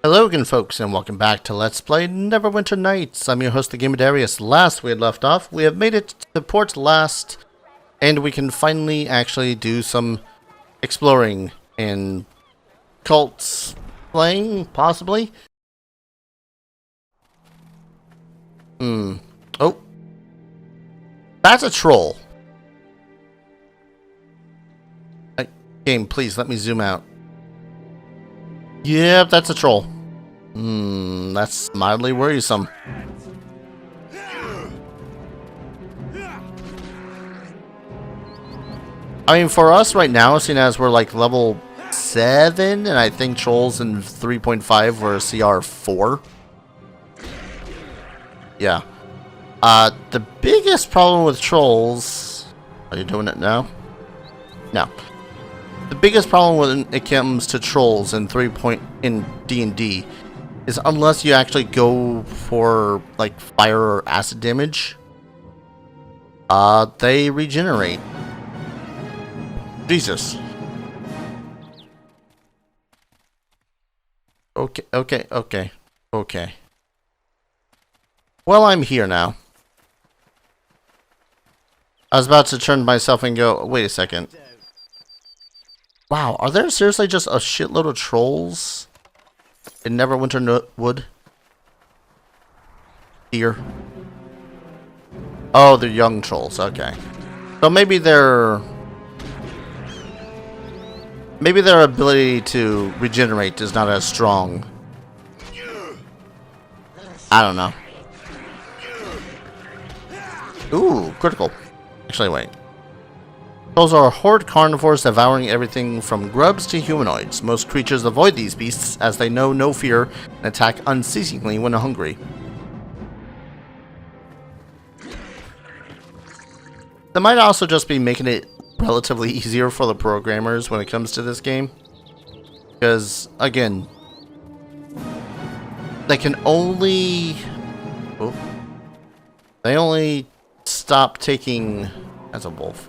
Hello again, folks, and welcome back to Let's Play Neverwinter Nights. I'm your host, the Gamer Darius. Last we had left off, we have made it to port last, and we can finally actually do some exploring and cults playing, possibly. Oh. That's a troll. Game, please let me zoom out. Yep, that's a troll. That's mildly worrisome. I mean, for us right now, seeing as we're like level 7, and I think trolls in 3.5 were CR 4. Yeah. The biggest problem with trolls... Are you doing it now? No. The biggest problem when it comes to trolls in in D&D is unless you actually go for like fire or acid damage, they regenerate. Jesus. Okay. Well, I'm here now. I was about to turn myself and go, wait a second. Wow, are there seriously just a shitload of trolls in Neverwinter Wood? Here. Oh, they're young trolls, okay. So maybe their ability to regenerate is not as strong. I don't know. Ooh, critical. Actually, wait. Trolls are horde carnivores devouring everything from grubs to humanoids. Most creatures avoid these beasts as they know no fear and attack unceasingly when hungry. They might also just be making it relatively easier for the programmers when it comes to this game. Because, again, they can only... Oh, they only stop taking... As a wolf.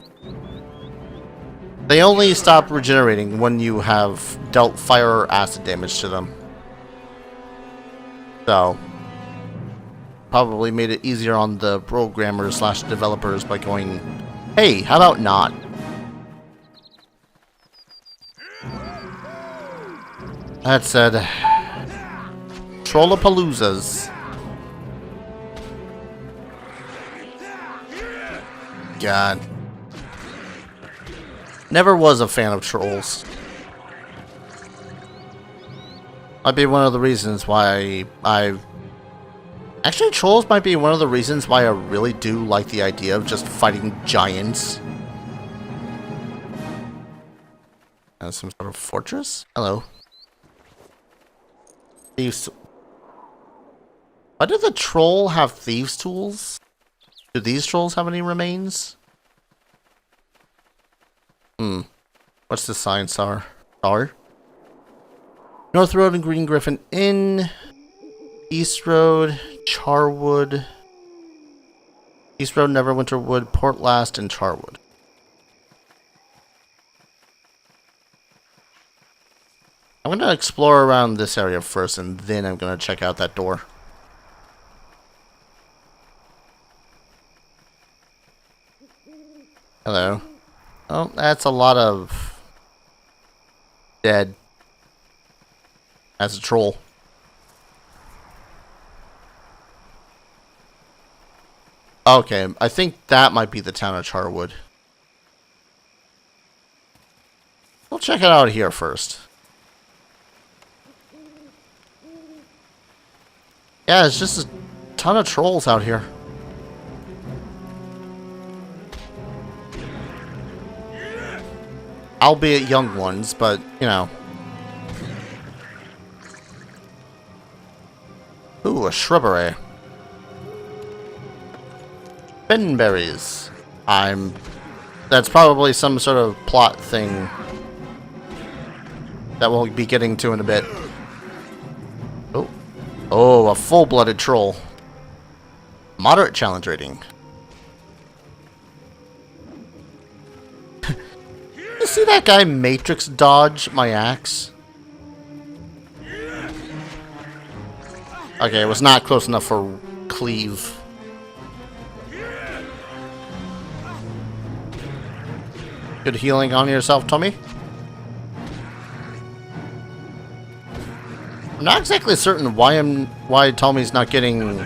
They only stop regenerating when you have dealt fire or acid damage to them. So, probably made it easier on the programmers / developers by going, hey, how about not? That said, Trollapaloozas. God. Never was a fan of trolls. Might be one of the reasons why Actually, trolls might be one of the reasons why I really do like the idea of just fighting giants. Some sort of fortress? Hello. Thieves. Why did the troll have thieves' tools? Do these trolls have any remains? What's the sign, Star? North Road and Green Griffin Inn. East Road, Charwood. East Road, Neverwinter Wood, Port Last, and Charwood. I'm going to explore around this area first, and then I'm going to check out that door. Hello. Oh, that's a lot of dead. That's a troll. Okay, I think that might be the town of Charwood. We'll check it out here first. Yeah, it's just a ton of trolls out here. Albeit young ones, but, you know. Ooh, a shrubbery. Benberries. That's probably some sort of plot thing that we'll be getting to in a bit. Oh, a full-blooded troll. Moderate challenge rating. You see that guy Matrix dodge my axe? Okay, it was not close enough for cleave. Good healing on yourself, Tomi. I'm not exactly certain why Tomi's not getting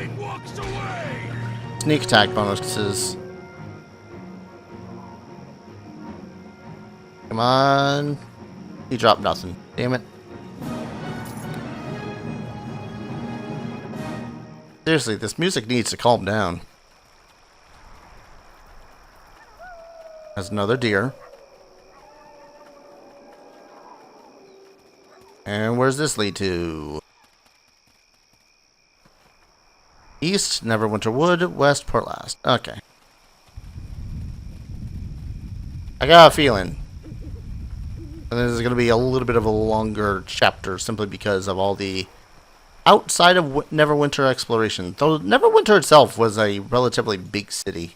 sneak attack bonuses. Come on. He dropped nothing. Damn it. Seriously, this music needs to calm down. There's another deer. And where's this lead to? East, Neverwinter Wood, West, Port Last. Okay. I got a feeling. And this is going to be a little bit of a longer chapter simply because of all the outside of Neverwinter exploration. Though Neverwinter itself was a relatively big city.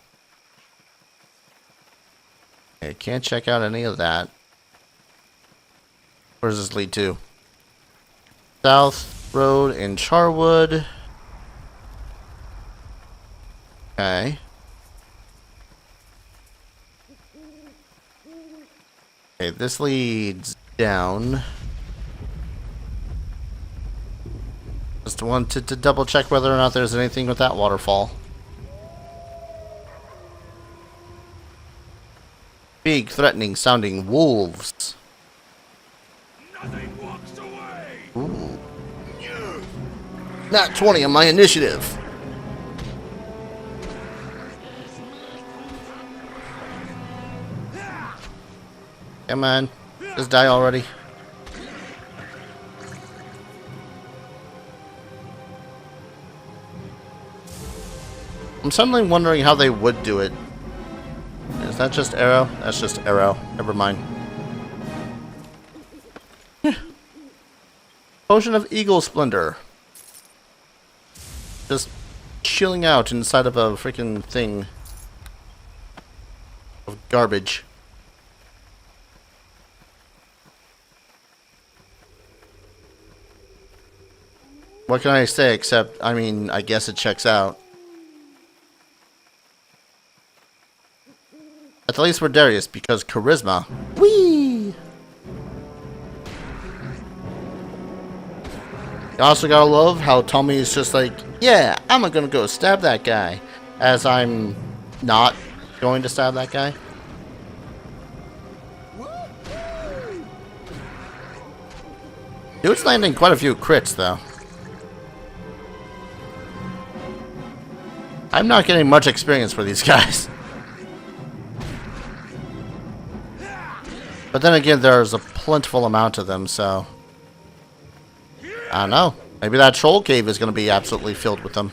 Okay, can't check out any of that. Where does this lead to? South Road in Charwood. Okay. Okay, this leads down. Just wanted to double check whether or not there's anything with that waterfall. Big, threatening sounding wolves. Nothing walks away. Ooh. Not 20 on my initiative. Come on. Just die already. I'm suddenly wondering how they would do it. Is that just arrow? That's just arrow. Never mind. Potion of Eagle Splendor. Just chilling out inside of a freaking thing of garbage. What can I say except, I mean, I guess it checks out. At least for Darius, because charisma. Whee! You also gotta love how Tomi is just like, yeah, I'm gonna go stab that guy. As I'm not going to stab that guy. Dude's landing quite a few crits, though. I'm not getting much experience for these guys. But then again, there's a plentiful amount of them, so... I don't know. Maybe that troll cave is going to be absolutely filled with them.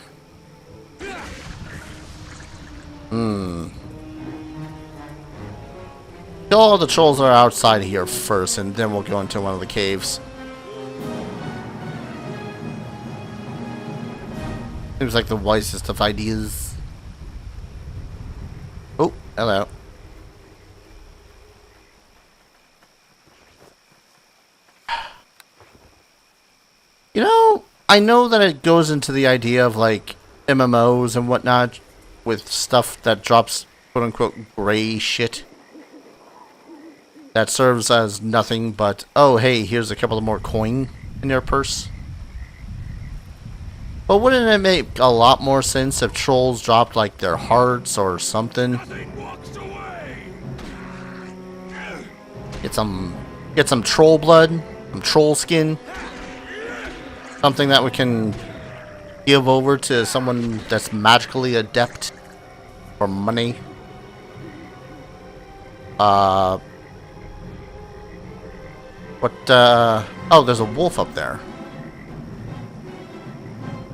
Kill all the trolls that are outside here first, and then we'll go into one of the caves. Seems like the wisest of ideas. Oh, hello. You know, I know that it goes into the idea of like MMOs and whatnot with stuff that drops quote unquote gray shit that serves as nothing but, oh hey, here's a couple of more coin in your purse. But wouldn't it make a lot more sense if trolls dropped like their hearts or something? Get some troll blood, some troll skin. Something that we can give over to someone that's magically adept for money. Oh, there's a wolf up there.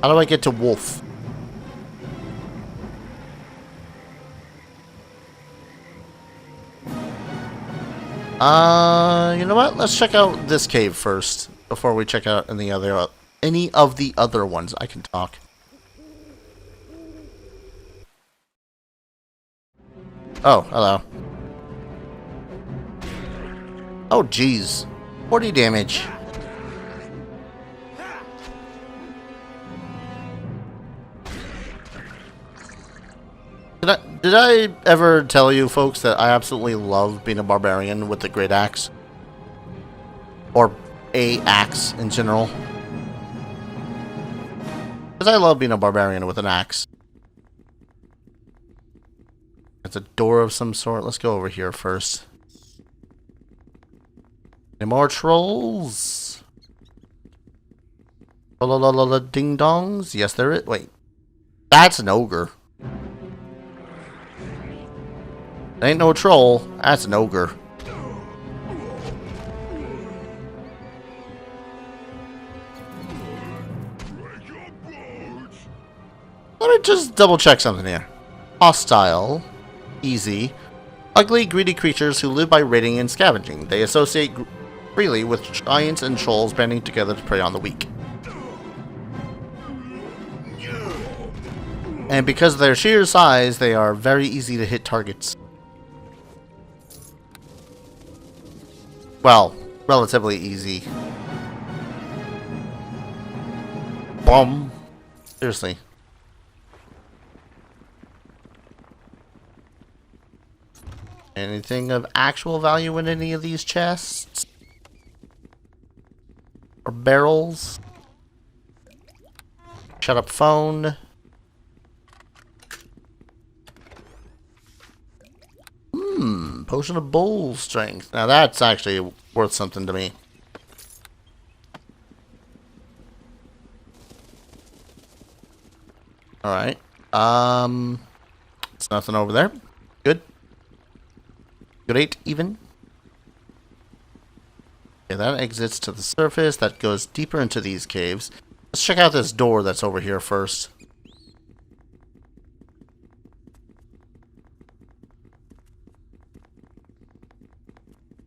How do I get to wolf? You know what? Let's check out this cave first before we check out any of the other ones. I can talk. Oh, hello. Oh, jeez. 40 damage. Did I ever tell you folks that I absolutely love being a barbarian with the great axe? Or a axe in general? Because I love being a barbarian with an axe. It's a door of some sort. Let's go over here first. Any more trolls? La la la la ding dongs? Yes, there is. Wait. That's an ogre. Ain't no troll. That's an ogre. Let me just double check something here. Hostile. Easy. Ugly, greedy creatures who live by raiding and scavenging. They associate freely with giants and trolls banding together to prey on the weak. And because of their sheer size, they are very easy to hit targets. Well, relatively easy. Boom. Seriously. Anything of actual value in any of these chests? Or barrels? Shut up, phone. Potion of bull strength. Now that's actually worth something to me. Alright. There's nothing over there. Good. Great, even. Okay, that exits to the surface. That goes deeper into these caves. Let's check out this door that's over here first.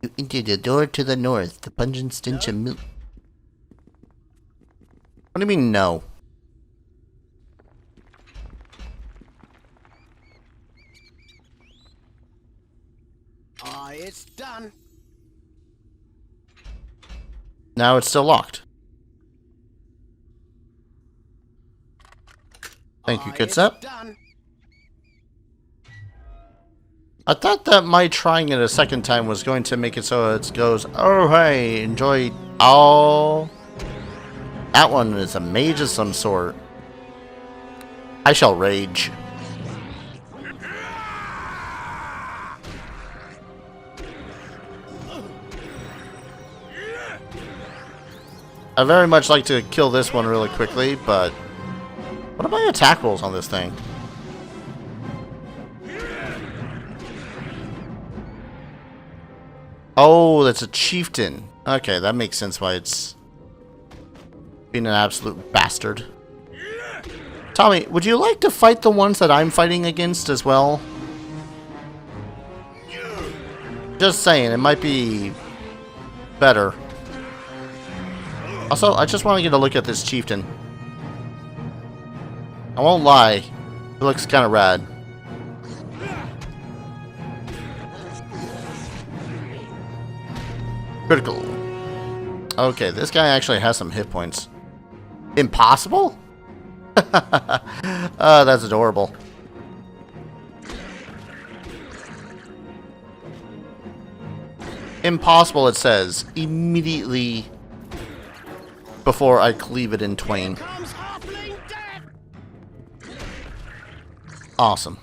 You enter the door to the north. The pungent stench of milk. What do you mean, no? It's done. Now it's still locked. Thank you, good sir. I thought that my trying it a second time was going to make it so it goes, oh hey, enjoy. Oh, that one is a mage of some sort. I shall rage. I very much like to kill this one really quickly, but what are my attack rolls on this thing? Oh, that's a chieftain. Okay, that makes sense why it's being an absolute bastard. Tommy, would you like to fight the ones that I'm fighting against as well? Just saying, it might be better. Also, I just want to get a look at this chieftain. I won't lie, it looks kind of rad. Critical. Okay, this guy actually has some hit points. Impossible? That's adorable. Impossible, it says, immediately before I cleave it in twain. Awesome.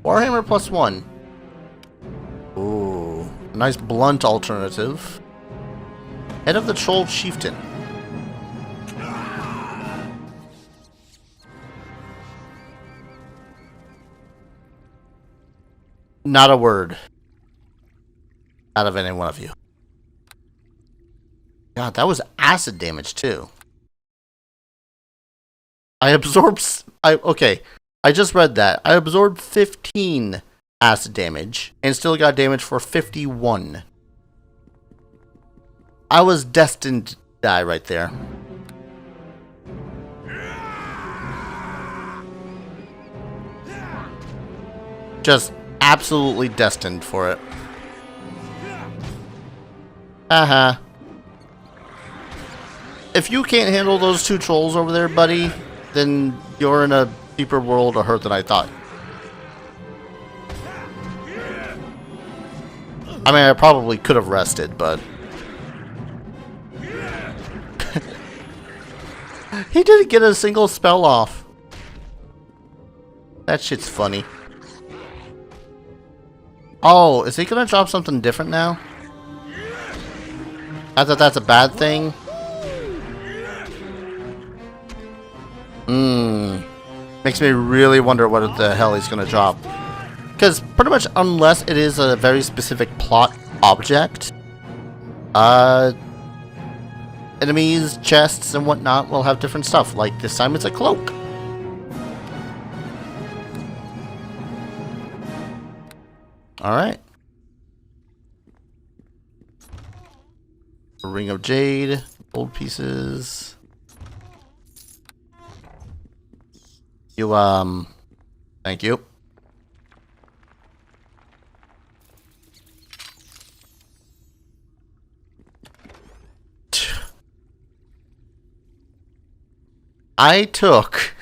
Warhammer +1. Ooh, nice blunt alternative. Head of the Troll Chieftain. Not a word out of any one of you. God, that was acid damage too. I absorbed... okay, I just read that. I absorbed 15 acid damage and still got damage for 51. I was destined to die right there. Just absolutely destined for it. Uh-huh. If you can't handle those two trolls over there, buddy, then you're in a deeper world of hurt than I thought. I mean, I probably could have rested, but... He didn't get a single spell off. That shit's funny. Oh, is he gonna drop something different now? I thought that's a bad thing. Makes me really wonder what the hell he's gonna drop. Because pretty much, unless it is a very specific plot object, enemies, chests, and whatnot will have different stuff. Like this time it's a cloak. Alright. Ring of Jade, gold pieces. Thank you. I took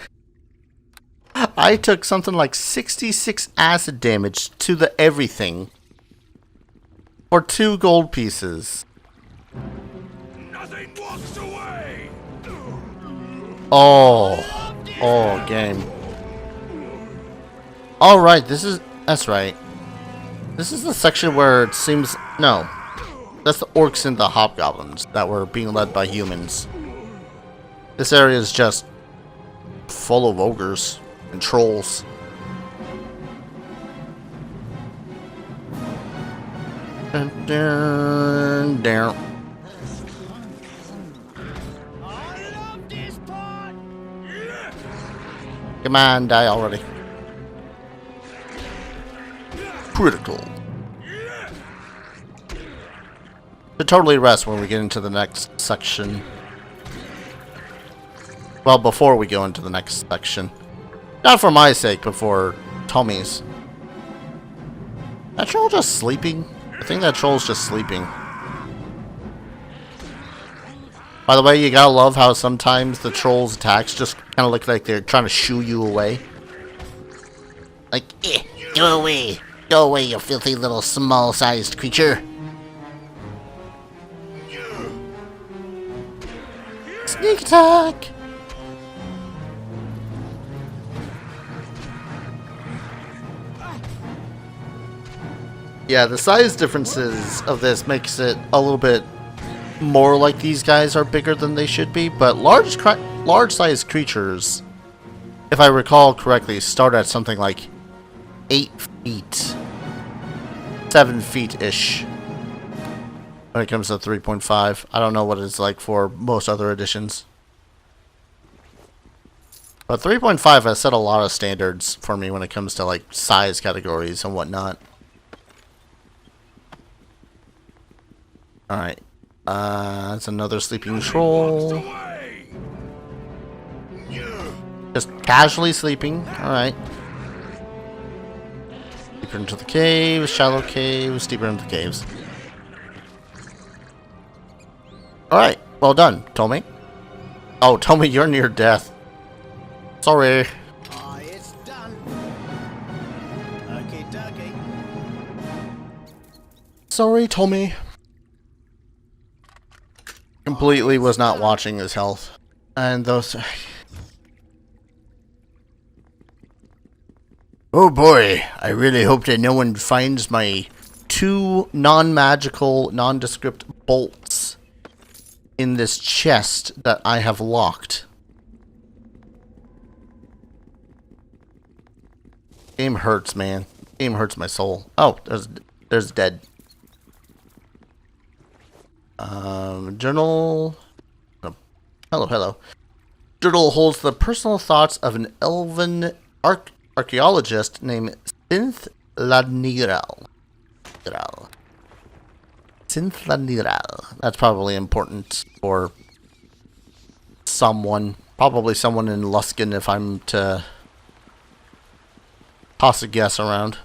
something like 66 acid damage to the everything for 2 gold pieces. Nothing walks away. Oh, game. All right, that's right. This is the section where it seems no, that's the orcs and the hobgoblins that were being led by humans. This area is just full of ogres and trolls. Dun, dun, dun. Come on, die already. Critical. To totally rest when we get into the next section. Well, before we go into the next section. Not for my sake, but for Tomi's. That troll just sleeping? I think that troll's just sleeping. By the way, you gotta love how sometimes the troll's attacks just kind of look like they're trying to shoo you away. Like, go away. Go away, you filthy little small-sized creature. Sneak attack! Yeah, the size differences of this makes it a little bit more like these guys are bigger than they should be, but large-sized creatures, if I recall correctly, start at something like 8 feet. 7 feet-ish. When it comes to 3.5. I don't know what it's like for most other editions. But 3.5 has set a lot of standards for me when it comes to like size categories and whatnot. Alright. That's another sleeping troll. Just casually sleeping. Alright. Deeper into the caves, shallow caves, deeper into the caves. Alright, well done, Tomi. Oh, Tomi, you're near death. Sorry. Oh, it's done. Okay, dokie. Sorry, Tomi. Completely was not watching his health. And those... Oh boy, I really hope that no one finds my 2 non-magical, nondescript bolts in this chest that I have locked. Game hurts, man. Game hurts my soul. Oh, there's dead. Journal. Oh, hello. Journal holds the personal thoughts of an elven archaeologist named Synthladniral. Synthladniral. That's probably important for someone. Probably someone in Luskin if I'm to toss a guess around.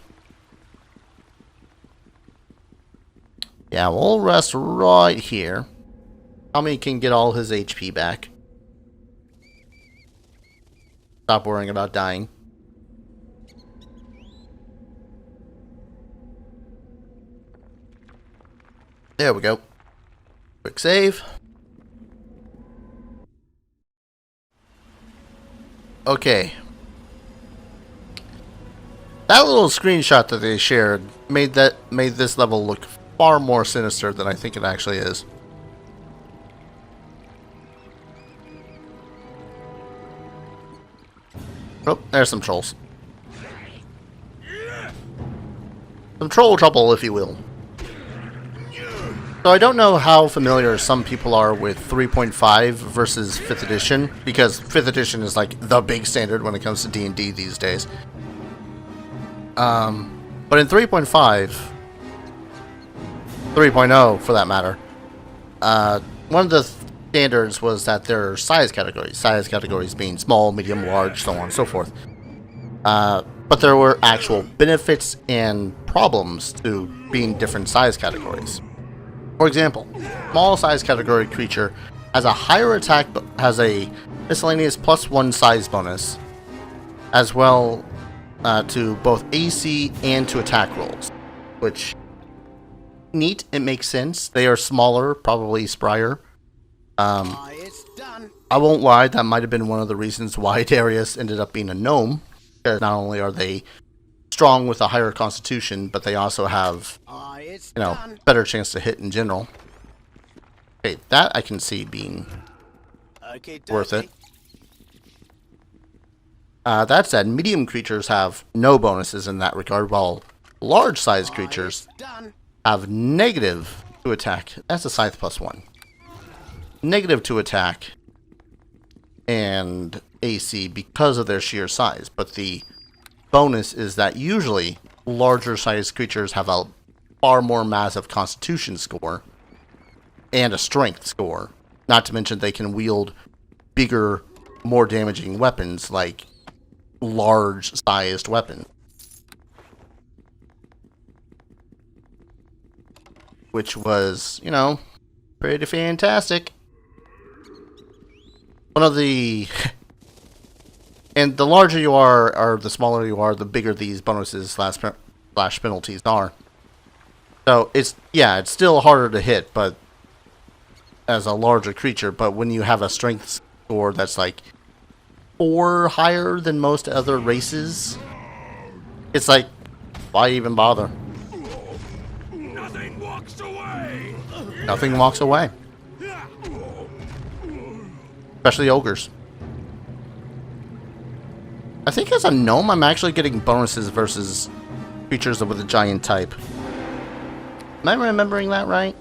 Yeah, we'll rest right here. Tomi can get all his HP back. Stop worrying about dying. There we go. Quick save. Okay. That little screenshot that they shared made this level look far more sinister than I think it actually is. Oh, there's some trolls. Some troll trouble, if you will. So I don't know how familiar some people are with 3.5 versus 5th edition, because 5th edition is like the big standard when it comes to D&D these days. But in 3.5, 3.0 for that matter, one of the standards was that there are size categories being small, medium, large, so on and so forth. But there were actual benefits and problems to being different size categories. For example, small size category creature has a higher attack, has a miscellaneous +1 size bonus, as well to both AC and to attack rolls, which neat. It makes sense. They are smaller, probably sprier. It's done. I won't lie, that might have been one of the reasons why Darius ended up being a gnome. Because not only are they strong with a higher constitution, but they also have, It's you know, done. better chance to hit in general. Okay, that I can see being Okay, worth it. dokie. That said, medium creatures have no bonuses in that regard, while large-sized creatures It's done. have negative to attack. That's a scythe +1. Negative to attack and AC because of their sheer size. But the bonus is that usually larger-sized creatures have a far more massive constitution score and a strength score. Not to mention they can wield bigger, more damaging weapons like large-sized weapons. Which was, you know, pretty fantastic. One of the... and the larger you are, or the smaller you are, the bigger these bonuses slash penalties are. So, it's still harder to hit, but as a larger creature, but when you have a strength score that's like 4 higher than most other races, it's like, why even bother? Nothing walks away. Nothing walks away. Especially ogres. I think as a gnome, I'm actually getting bonuses versus creatures with a giant type. Am I remembering that right?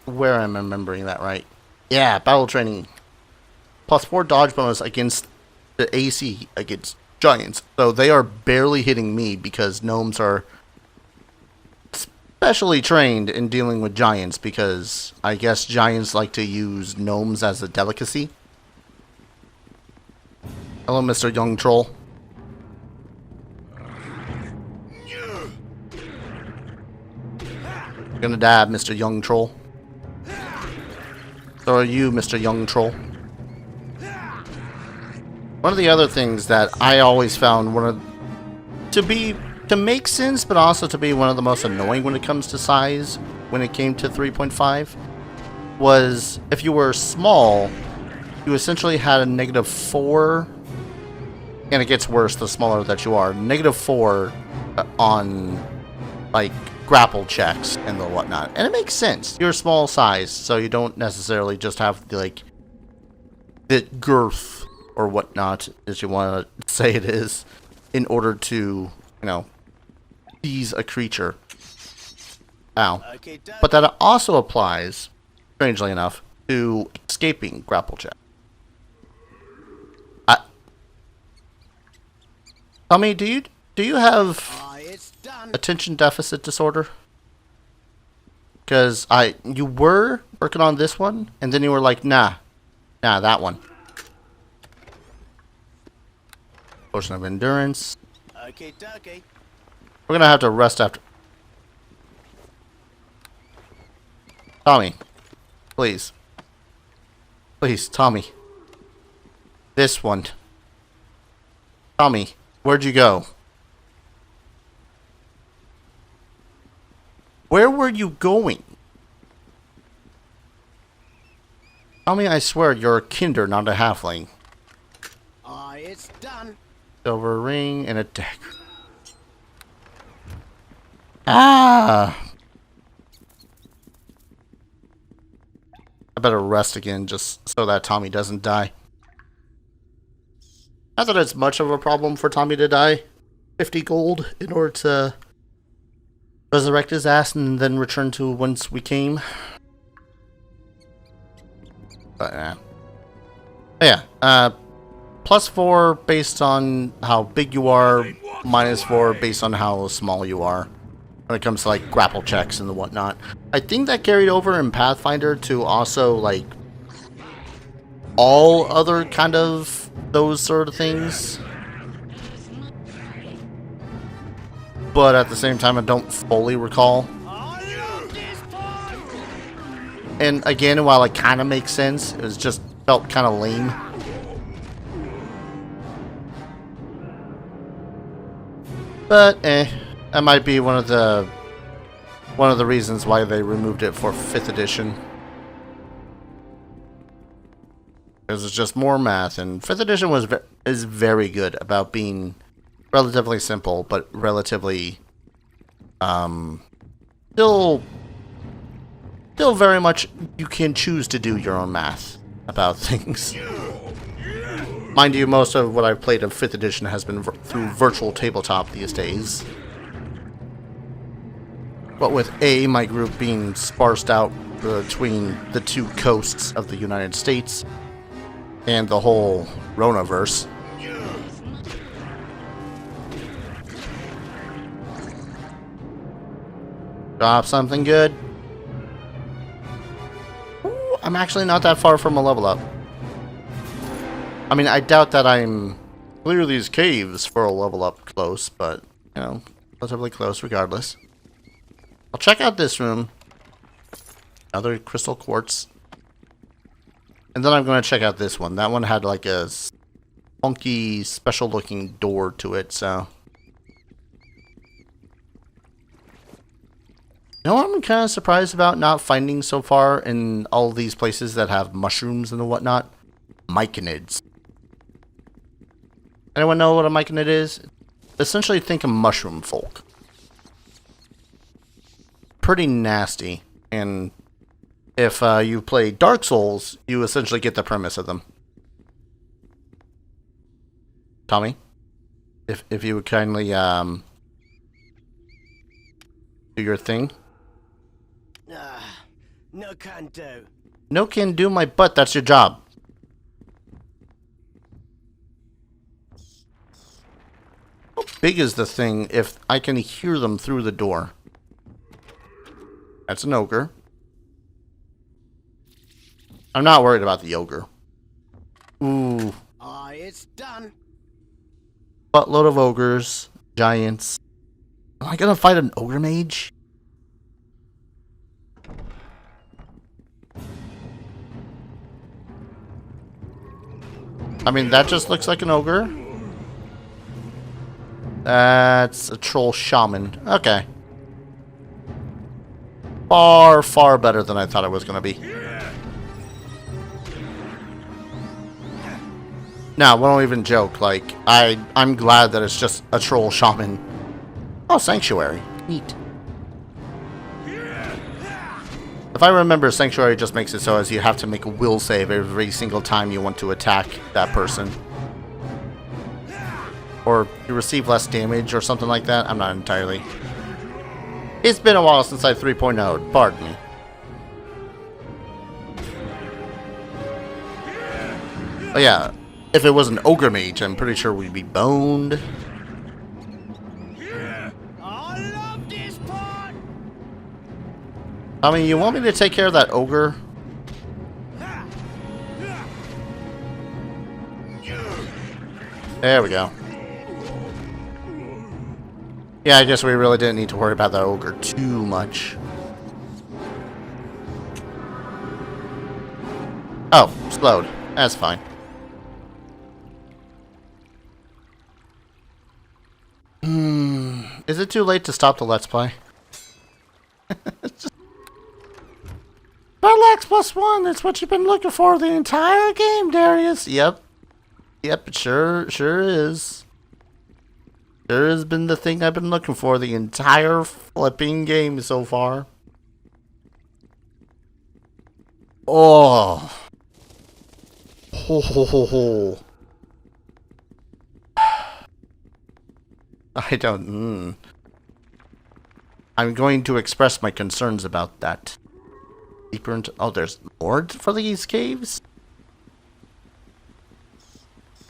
Where am I remembering that right? Yeah, battle training. +4 dodge bonus against the AC against giants. So they are barely hitting me because gnomes are specially trained in dealing with giants, because I guess giants like to use gnomes as a delicacy. Hello, Mr. Young Troll. You're gonna die, Mr. Young Troll. So are you, Mr. Young Troll. One of the other things that I always found to make sense, but also to be one of the most annoying when it comes to size, when it came to 3.5, was if you were small, you essentially had a -4, and it gets worse the smaller that you are. -4 on, like, grapple checks and the whatnot. And it makes sense. You're a small size, so you don't necessarily just have, the girth or whatnot, as you want to say it is, in order to, you know, seize a creature. Ow. Okay, done. But that also applies, strangely enough, to escaping grapple check. Tommy, do you have It's done. attention deficit disorder? Because you were working on this one, and then you were like, nah, that one. Potion of endurance. Okay, dokie. We're gonna have to rest after. Tommy, please, Tommy. This one. Tommy, where'd you go? are you going? Tell me, I swear, you're a kinder, not a halfling. Aye, it's done. Silver ring and a dagger. Ah! I better rest again just so that Tommy doesn't die. Not that it's much of a problem for Tommy to die. 50 gold in order to resurrect his ass and then return to whence we came. But yeah, +4 based on how big you are, -4 based on how small you are. When it comes to like grapple checks and the whatnot. I think that carried over in Pathfinder to also like all other kind of those sort of things. But at the same time, I don't fully recall. And again, while it kind of makes sense, it was just felt kind of lame. But that might be one of the reasons why they removed it for 5th edition. Because it's just more math, and 5th edition is very good about being relatively simple, but relatively still very much you can choose to do your own math about things. Mind you, most of what I've played of 5th edition has been through virtual tabletop these days. But with my group being sparsed out between the 2 coasts of the United States and the whole Ronaverse. Drop something good. Ooh, I'm actually not that far from a level up. I mean, I doubt that I'm clear these caves for a level up close, but, you know, relatively close regardless. I'll check out this room. Another crystal quartz. And then I'm going to check out this one. That one had like a funky, special looking door to it, so. You know what I'm kind of surprised about not finding so far in all these places that have mushrooms and whatnot? Myconids. Anyone know what a myconid is? Essentially think of mushroom folk. Pretty nasty. And if you play Dark Souls, you essentially get the premise of them. Tommy? If you would kindly do your thing. No can do. No can do my butt, that's your job. How big is the thing if I can hear them through the door? That's an ogre. I'm not worried about the ogre. Ooh. Aye, it's done. Buttload of ogres. Giants. Am I gonna fight an ogre mage? I mean, that just looks like an ogre. That's a troll shaman. Okay. Far, far better than I thought it was going to be. Now, we don't even joke. Like, I'm glad that it's just a troll shaman. Oh, sanctuary. Neat. If I remember, sanctuary just makes it so as you have to make a will save every single time you want to attack that person. Or you receive less damage or something like that. I'm not entirely. It's been a while since I 3.0'd. Pardon me. But yeah, if it was an ogre mage, I'm pretty sure we'd be boned. I love this part. I mean, you want me to take care of that ogre? There we go. Yeah, I guess we really didn't need to worry about that ogre too much. Oh, slowed. That's fine. Is it too late to stop the Let's Play? Parallax +1, that's what you've been looking for the entire game, Darius. Yep. Yep, it sure is. Sure has been the thing I've been looking for the entire flipping game so far. Oh. Ho ho ho ho. I don't... I'm going to express my concerns about that. Deeper into... Oh, there's more for these caves?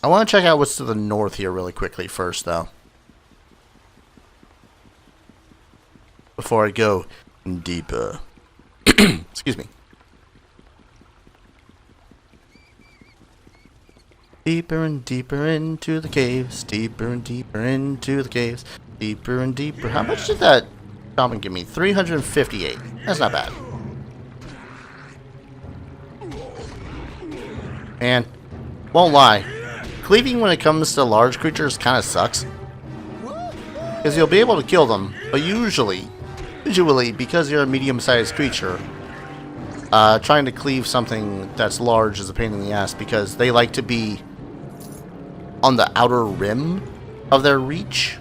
I want to check out what's to the north here really quickly first, though. Before I go deeper. Excuse me. Deeper and deeper into the caves. Deeper and deeper into the caves. Deeper and deeper. How much did that shaman give me? 358. That's not bad. Man, won't lie. Cleaving when it comes to large creatures kind of sucks. Because you'll be able to kill them, but usually, because you're a medium-sized creature, trying to cleave something that's large is a pain in the ass because they like to be on the outer rim of their reach.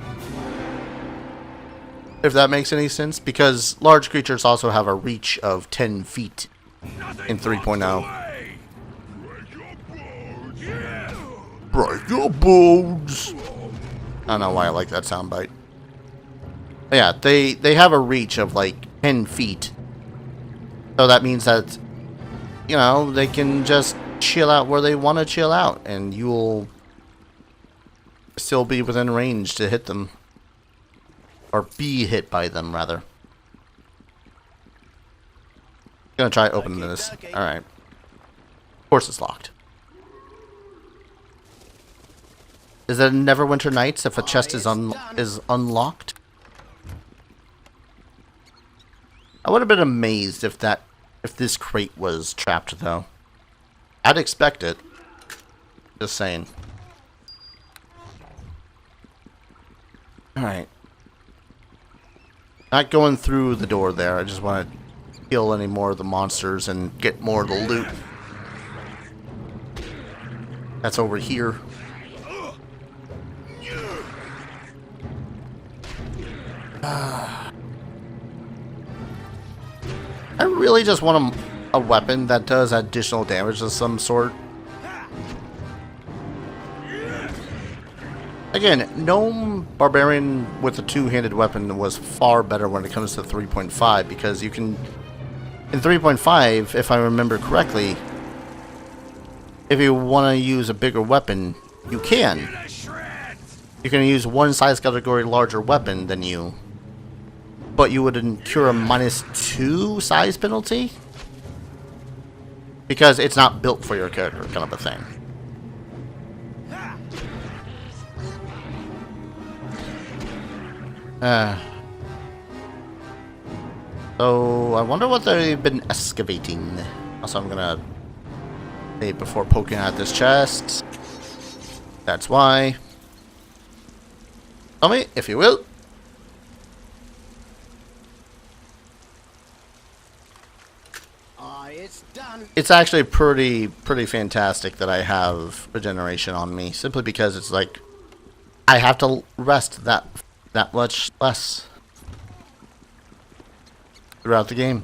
If that makes any sense, because large creatures also have a reach of 10 feet in 3.0. Break your bones. I don't know why I like that soundbite. Yeah, they have a reach of like 10 feet. So that means that, you know, they can just chill out where they want to chill out. And you'll still be within range to hit them. Or be hit by them, rather. Gonna try opening this. Alright. Of course it's locked. Is it Neverwinter Nights if a chest is unlocked? I would have been amazed if this crate was trapped, though. I'd expect it. Just saying. Alright. Not going through the door there. I just want to kill any more of the monsters and get more of the loot. That's over here. I really just want a weapon that does additional damage of some sort. Again, Gnome Barbarian with a two-handed weapon was far better when it comes to 3.5 because you can... In 3.5, if I remember correctly, if you want to use a bigger weapon, you can. You can use one size category larger weapon than you. But you would incur a -2 size penalty? Because it's not built for your character, kind of a thing. So, I wonder what they've been excavating. Also, I'm gonna save before poking at this chest. That's why. Tell me, if you will. It's done. It's actually pretty fantastic that I have regeneration on me, simply because it's like I have to rest that much less throughout the game.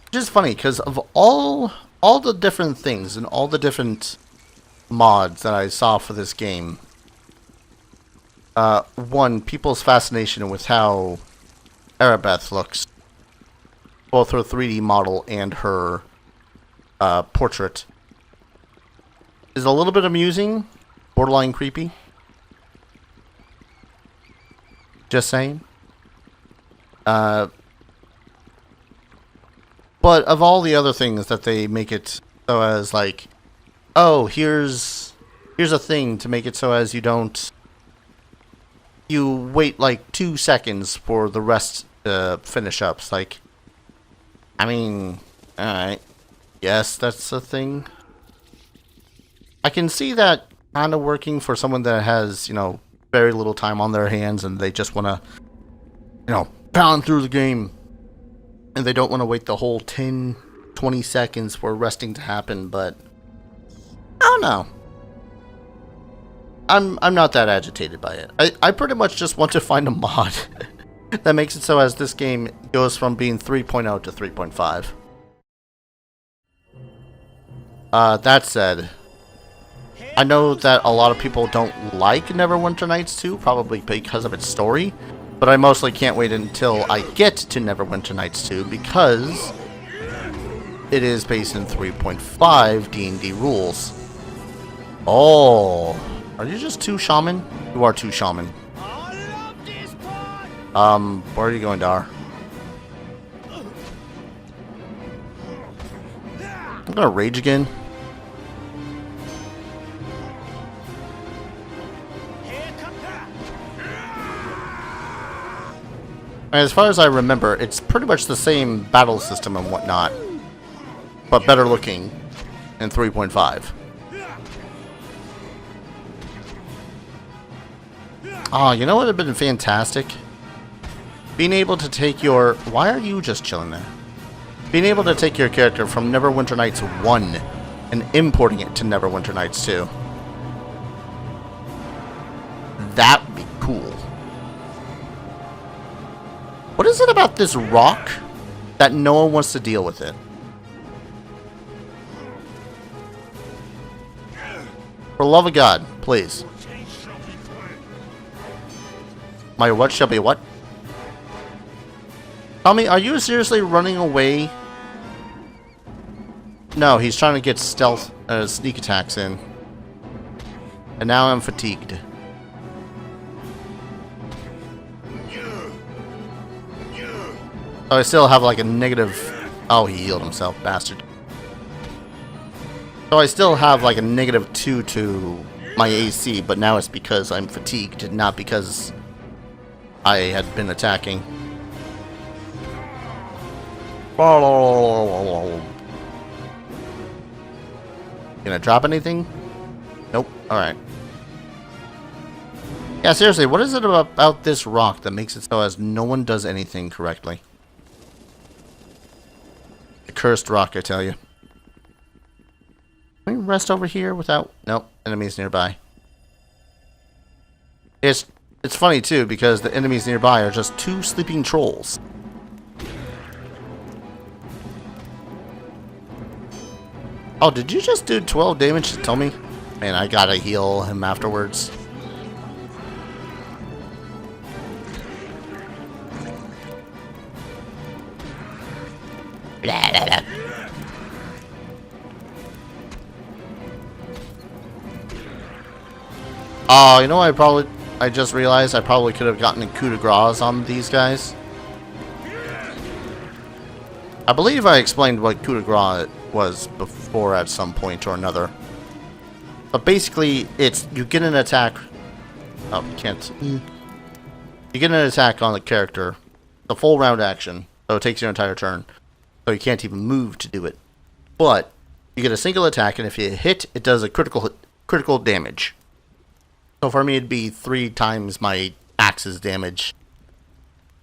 Which is funny because of all the different things and all the different mods that I saw for this game. One, people's fascination with how Erebeth looks, both her 3D model and her portrait, is a little bit amusing, borderline creepy. Just saying. But of all the other things that they make it so as like, oh, here's a thing to make it so as you wait like 2 seconds for the rest to finish up. It's like, I mean, alright. Yes, that's a thing. I can see that kind of working for someone that has, you know, very little time on their hands and they just want to pound through the game. And they don't want to wait the whole 10, 20 seconds for resting to happen, but I don't know. I'm not that agitated by it. I pretty much just want to find a mod that makes it so as this game goes from being 3.0 to 3.5. That said, I know that a lot of people don't like Neverwinter Nights 2, probably because of its story, but I mostly can't wait until I get to Neverwinter Nights 2 because it is based in 3.5 D&D rules. Oh, are you just 2 shaman? You are 2 shaman. Where are you going, Dar? I'm gonna rage again. As far as I remember, it's pretty much the same battle system and whatnot, but better looking in 3.5. Oh, you know what would have been fantastic? Being able to take your... Why are you just chilling there? Being able to take your character from Neverwinter Nights 1 and importing it to Neverwinter Nights 2. That would be cool. What is it about this rock that no one wants to deal with it? For the love of God, please. My what shall be what? Tommy, are you seriously running away? No, he's trying to get stealth, sneak attacks in. And now I'm fatigued. Oh, I still have like a negative... Oh, he healed himself, bastard. So I still have like a -2 to my AC, but now it's because I'm fatigued, not because I had been attacking. Gonna drop anything? Nope. Alright. Yeah, seriously, what is it about this rock that makes it so as no one does anything correctly? The cursed rock, I tell you. Can we rest over here without... Nope, enemies nearby. It's funny, too, because the enemies nearby are just 2 sleeping trolls. Oh, did you just do 12 damage to Tomi? Man, I gotta heal him afterwards. Blah, blah, blah. Oh, you know what I just realized I probably could have gotten a coup de grace on these guys. I believe I explained what coup de grace was before at some point or another. But basically, it's you get an attack. Oh, you can't. You get an attack on the character, the full round action, so it takes your entire turn. So you can't even move to do it. But you get a single attack, and if you hit, it does a critical damage. So for me, it'd be 3 times my axe's damage,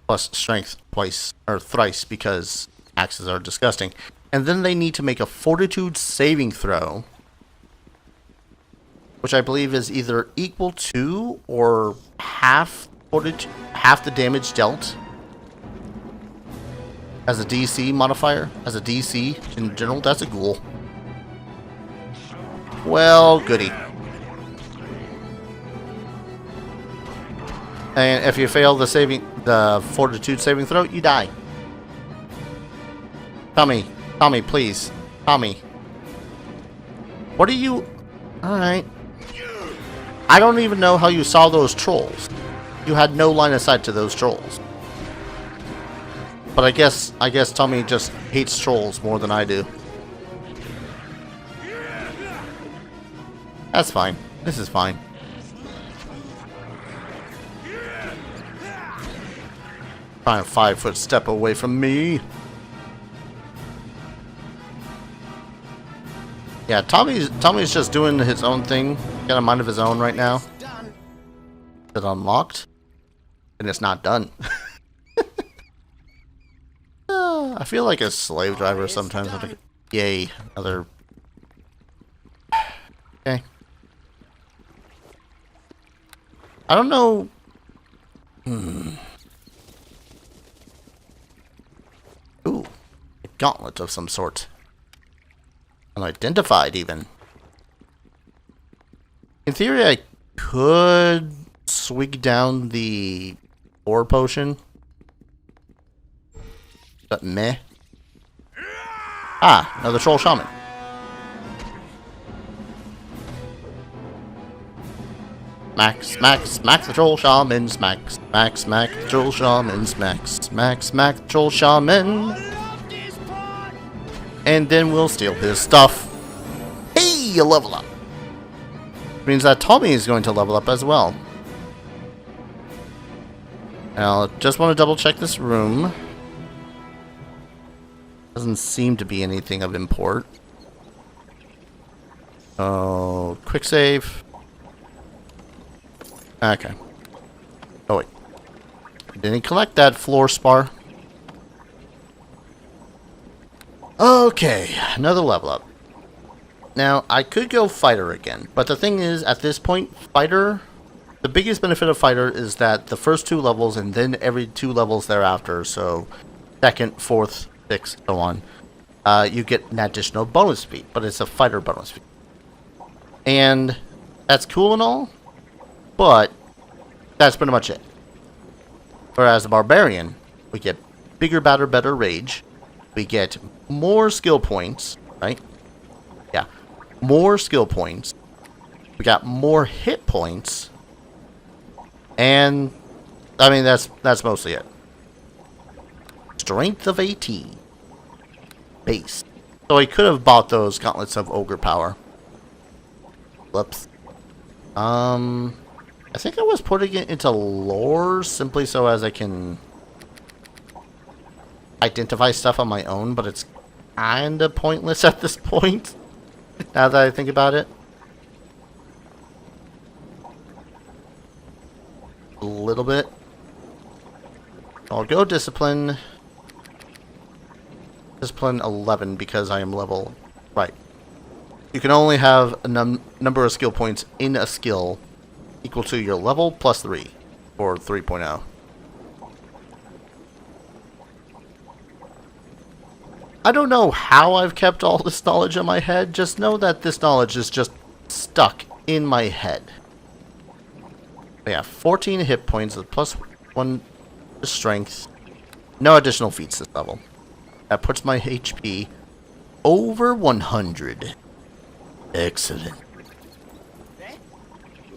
plus strength twice or thrice because axes are disgusting. And then they need to make a fortitude saving throw, which I believe is either equal to or half the damage dealt as a DC modifier, as a DC in general. That's a ghoul. Well, goody. And if you fail the fortitude saving throw, you die. Tommy, please. Tommy. What are you... Alright. I don't even know how you saw those trolls. You had no line of sight to those trolls. But I guess Tommy just hates trolls more than I do. That's fine. This is fine. Trying a 5-foot step away from me. Yeah, Tommy's just doing his own thing. Got a mind of his own right now. Is it unlocked? And it's not done. I feel like a slave driver it's sometimes. done. Yay, another. Okay. I don't know. Ooh, a gauntlet of some sort. Unidentified, even. In theory, I could swig down the ore potion. But meh. Ah, another troll shaman. Smack the troll shaman, smack the troll shaman, smack the troll shaman. Love this part. And then we'll steal his stuff. Hey, a level up. Means that Tomi is going to level up as well. Now, just want to double check this room. Doesn't seem to be anything of import. Oh, quick save. Okay. Oh wait. Didn't collect that floor spar. Okay, another level up. Now, I could go fighter again, but the thing is, at this point, fighter, the biggest benefit of fighter is that the first 2 levels and then every 2 levels thereafter, so second, fourth, sixth, so on, you get an additional bonus feat, but it's a fighter bonus feat. And that's cool and all, but that's pretty much it. Whereas the barbarian, we get bigger, badder, better rage, we get more skill points, right? Yeah, more skill points. We got more hit points, and I mean that's mostly it. Strength of 18, base. So I could have bought those gauntlets of ogre power. Whoops. I think I was putting it into lore simply so as I can identify stuff on my own, but it's kinda pointless at this point. Now that I think about it. A little bit. I'll go discipline. Discipline 11 because I am level. Right. You can only have a number of skill points in a skill equal to your level plus 3 or 3.0. I don't know how I've kept all this knowledge in my head, just know that this knowledge is just stuck in my head. Yeah, 14 hit points with plus 1 strength. No additional feats this level. That puts my HP over 100. Excellent.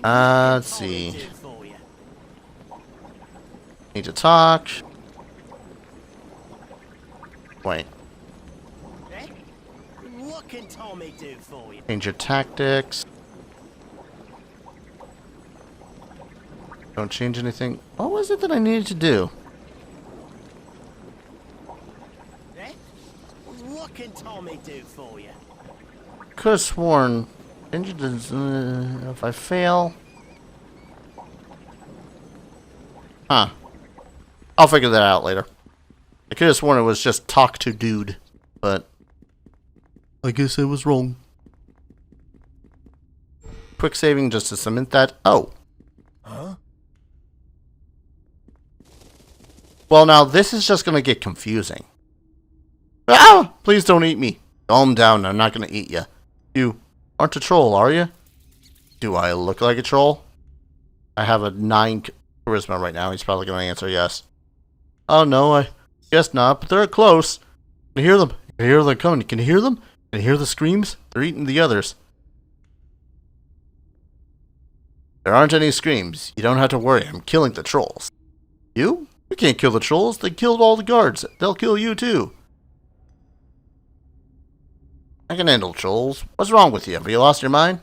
Let's see. Need to talk. Wait. What can Tommy do for you? Change your tactics. Don't change anything. What was it that I needed to do? What can Tommy do for you? Could have sworn. If I fail. Huh. I'll figure that out later. I could have sworn it was just talk to dude, but I guess I was wrong. Quick saving just to cement that. Oh. Huh? Well, now this is just going to get confusing. Ah! Please don't eat me. Calm down. I'm not going to eat you. You aren't a troll, are you? Do I look like a troll? I have a 9 charisma right now. He's probably going to answer yes. Oh, no, I guess not, but they're close. Can you hear them? Can you hear them coming? Can you hear them? Can you hear the screams? They're eating the others. There aren't any screams. You don't have to worry. I'm killing the trolls. You? You can't kill the trolls. They killed all the guards. They'll kill you, too. I can handle trolls. What's wrong with you? Have you lost your mind?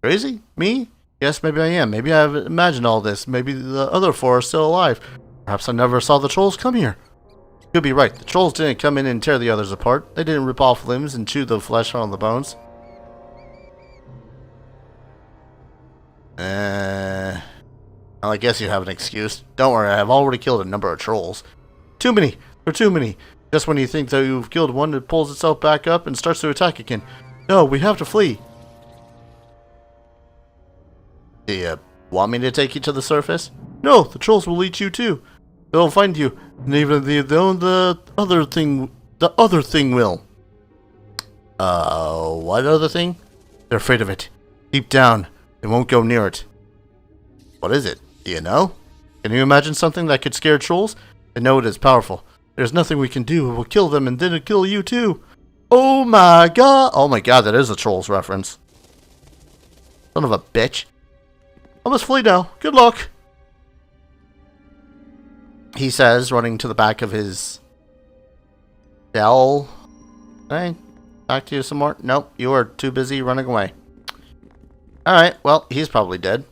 Crazy? Me? Yes, maybe I am. Maybe I've imagined all this. Maybe the other 4 are still alive. Perhaps I never saw the trolls come here. You could be right. The trolls didn't come in and tear the others apart. They didn't rip off limbs and chew the flesh on the bones. Well, I guess you have an excuse. Don't worry, I have already killed a number of trolls. Too many. There are too many. Just when you think that you've killed one, it pulls itself back up and starts to attack again. No, we have to flee. Do you want me to take you to the surface? No, the trolls will eat you too. They'll find you, and even the other thing will. What other thing? They're afraid of it. Deep down, they won't go near it. What is it? Do you know? Can you imagine something that could scare trolls? I know it is powerful. There's nothing we can do. We'll kill them, and then it'll kill you too. Oh my god! Oh my god, that is a Trolls reference. Son of a bitch. I must flee now. Good luck. He says, running to the back of his cell. Hey, talk to you some more? Nope, you are too busy running away. Alright, well, he's probably dead.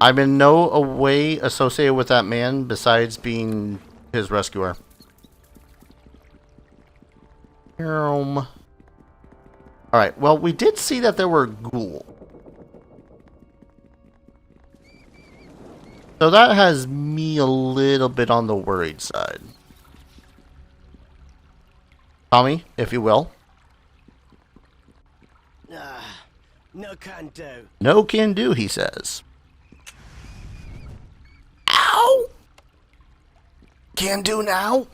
I'm in no way associated with that man besides being his rescuer. Alright, well, we did see that there were ghouls. So that has me a little bit on the worried side. Tommy, if you will. No can do. No can do, he says. Ow! Can do now?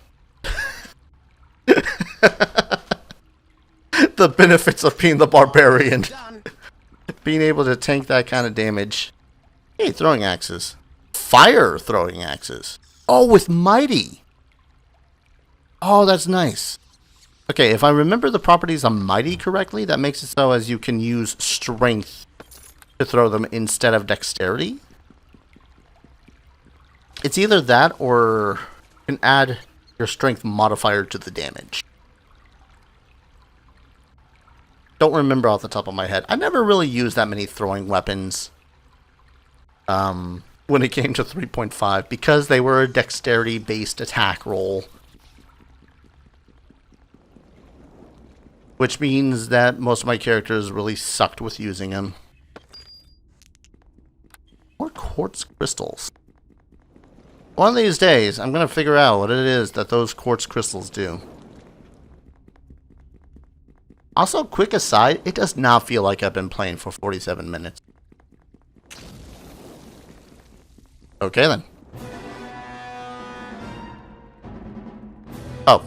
The benefits of being the barbarian. Being able to tank that kind of damage. Hey, throwing axes. Fire throwing axes. Oh, with mighty. Oh, that's nice. Okay, if I remember the properties on mighty correctly, that makes it so as you can use strength to throw them instead of dexterity. It's either that or you can add your strength modifier to the damage. Don't remember off the top of my head. I never really used that many throwing weapons when it came to 3.5 because they were a dexterity-based attack roll. Which means that most of my characters really sucked with using them. More quartz crystals. One of these days, I'm going to figure out what it is that those quartz crystals do. Also, quick aside, it does not feel like I've been playing for 47 minutes. Okay then. Oh.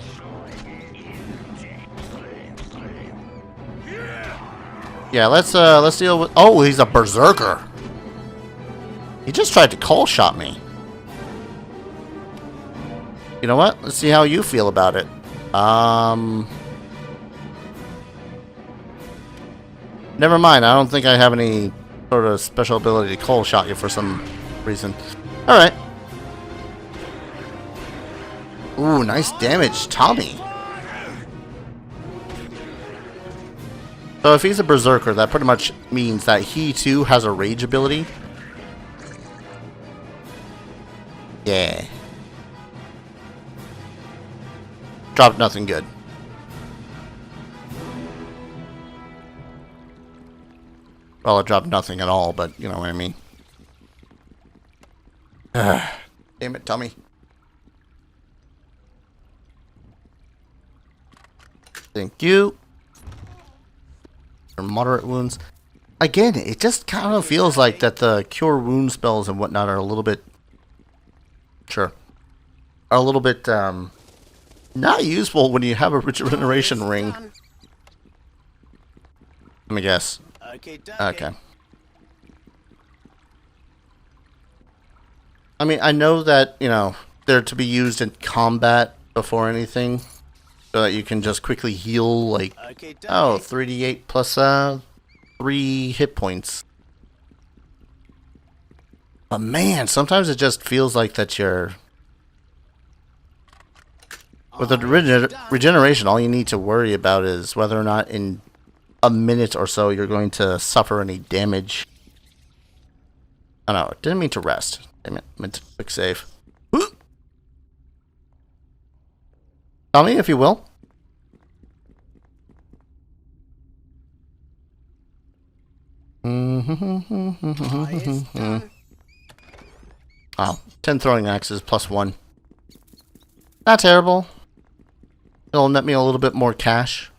Yeah, let's deal with... Oh, he's a berserker. He just tried to call shot me. You know what? Let's see how you feel about it. Never mind. I don't think I have any sort of special ability to call shot you for some reason. Alright. Ooh, nice damage, Tommy. So if he's a berserker, that pretty much means that he too has a rage ability. Yeah. Dropped nothing good. Well, it dropped nothing at all, but you know what I mean. Damn it, Tommy. Thank you. For moderate wounds. Again, it just kind of feels like that the cure wound spells and whatnot are a little bit... Sure. Are a little bit, not useful when you have a regeneration ring. Let me guess. Okay. I mean, I know that, you know, they're to be used in combat before anything. So that you can just quickly heal, like, oh, 3d8 plus 3 hit points. But man, sometimes it just feels like that you're... With the regeneration, all you need to worry about is whether or not in a minute or so you're going to suffer any damage. Oh no, didn't mean to rest. Damn it, meant to quick save. Tell me if you will. Oh, 10 throwing axes plus 1. Not terrible. It'll net me a little bit more cash.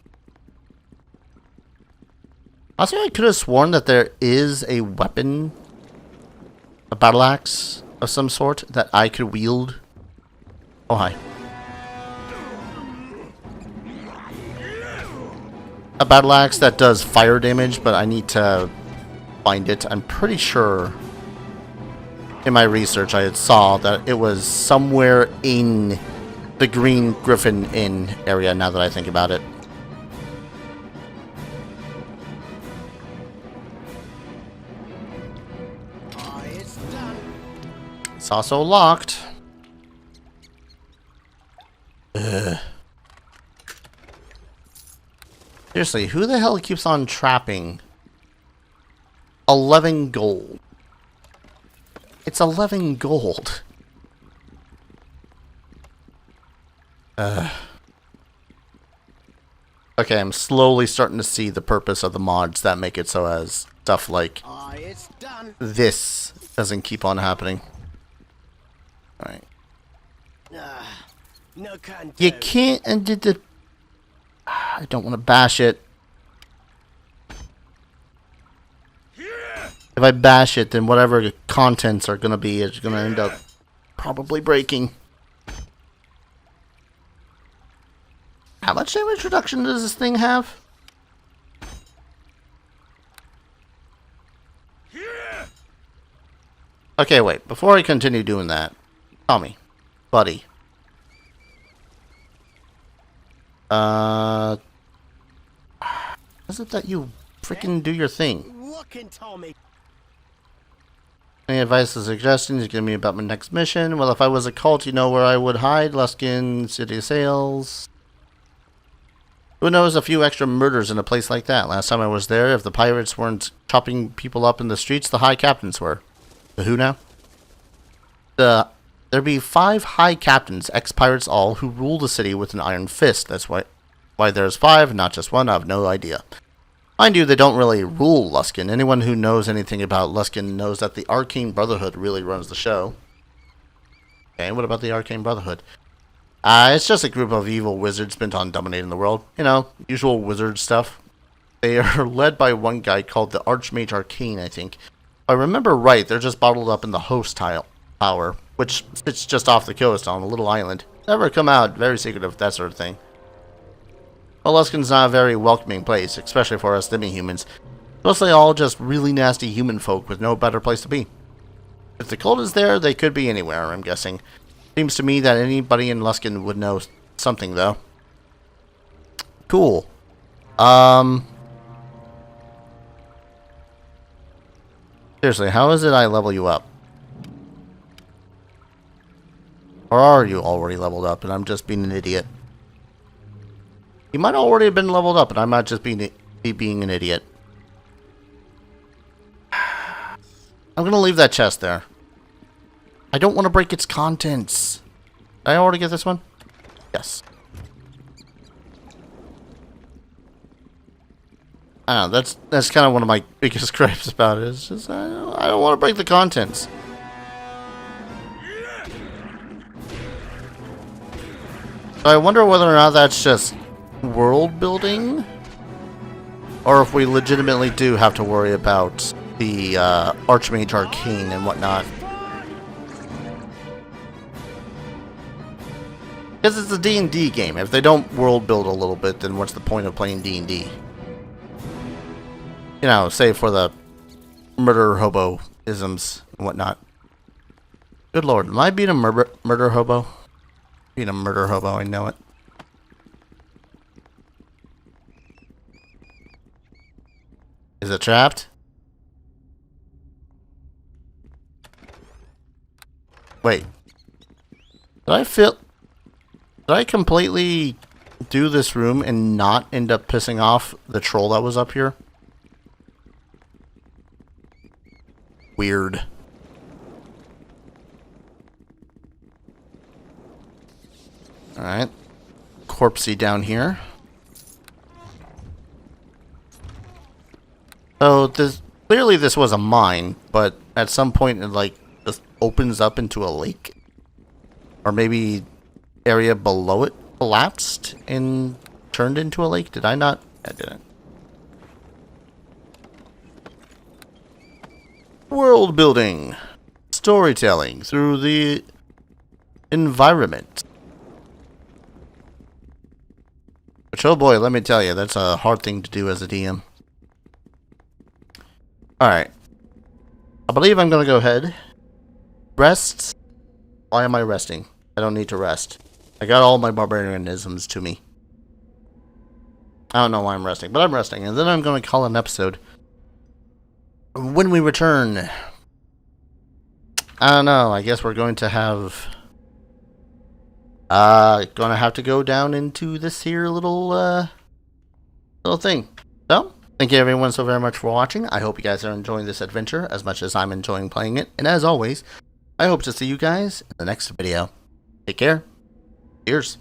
Also, I could have sworn that there is a weapon, a battle axe of some sort that I could wield. Oh, hi. A battle axe that does fire damage, but I need to find it. I'm pretty sure in my research I had saw that it was somewhere in the Green Griffin Inn area, now that I think about it. Oh, it's done. It's also locked. Ugh. Seriously, who the hell keeps on trapping 11 gold? It's 11 gold. Okay, I'm slowly starting to see the purpose of the mods that make it so as stuff like Oh, it's done. this doesn't keep on happening. Alright. No can You do. can't, and did the... I don't want to bash it. If I bash it, then whatever the contents are going to be is going to end up probably breaking. How much damage reduction does this thing have? Okay, wait. Before I continue doing that, Tommy, buddy. Is it that you freaking do your thing? Looking, Tommy. Any advice or suggestions? Give me about my next mission. Well, if I was a cult, you know where I would hide. Luskin, City of Sales. Who knows a few extra murders in a place like that? Last time I was there, if the pirates weren't chopping people up in the streets, the high captains were. The who now? There'd be 5 high captains, ex-pirates all, who rule the city with an iron fist. That's why there's 5, not just 1. I have no idea. Mind you, they don't really rule Luskin. Anyone who knows anything about Luskin knows that the Arcane Brotherhood really runs the show. Okay, what about the Arcane Brotherhood? It's just a group of evil wizards bent on dominating the world. You know, usual wizard stuff. They are led by one guy called the Archmage Arcane, I think. If I remember right, they're just bottled up in the host tower, which sits just off the coast on a little island. Never come out, very secretive, that sort of thing. Well, Luskin's not a very welcoming place, especially for us demi-humans. Mostly all just really nasty human folk with no better place to be. If the cult is there, they could be anywhere, I'm guessing. Seems to me that anybody in Luskin would know something, though. Cool. Seriously, how is it I level you up? Or are you already leveled up and I'm just being an idiot? You might already have been leveled up and I might just be being an idiot. I'm gonna leave that chest there. I don't want to break its contents. Did I already get this one? Yes. I don't know, that's kind of one of my biggest gripes about it. It's just, I don't want to break the contents. So I wonder whether or not that's just world building, or if we legitimately do have to worry about the Archmage Arcane and whatnot. Because it's a D&D game. If they don't world build a little bit, then what's the point of playing D&D? You know, save for the murder hobo-isms and whatnot. Good lord, am I being a murder hobo? Being a murder hobo, I know it. Is it trapped? Wait. Did I completely do this room and not end up pissing off the troll that was up here? Weird. Alright. Corpsey down here. So, clearly this was a mine, but at some point it, like, just opens up into a lake? Or maybe area below it collapsed and turned into a lake? Did I not? I didn't. World building. Storytelling through the environment. Which, oh boy, let me tell you, that's a hard thing to do as a DM. Alright. I believe I'm gonna go ahead. Rest. Why am I resting? I don't need to rest. I got all my barbarianisms to me. I don't know why I'm resting, but I'm resting. And then I'm gonna call an episode. When we return, I don't know, I guess we're going to have... gonna have to go down into this here little thing. So, thank you everyone so very much for watching. I hope you guys are enjoying this adventure as much as I'm enjoying playing it. And as always, I hope to see you guys in the next video. Take care. Cheers.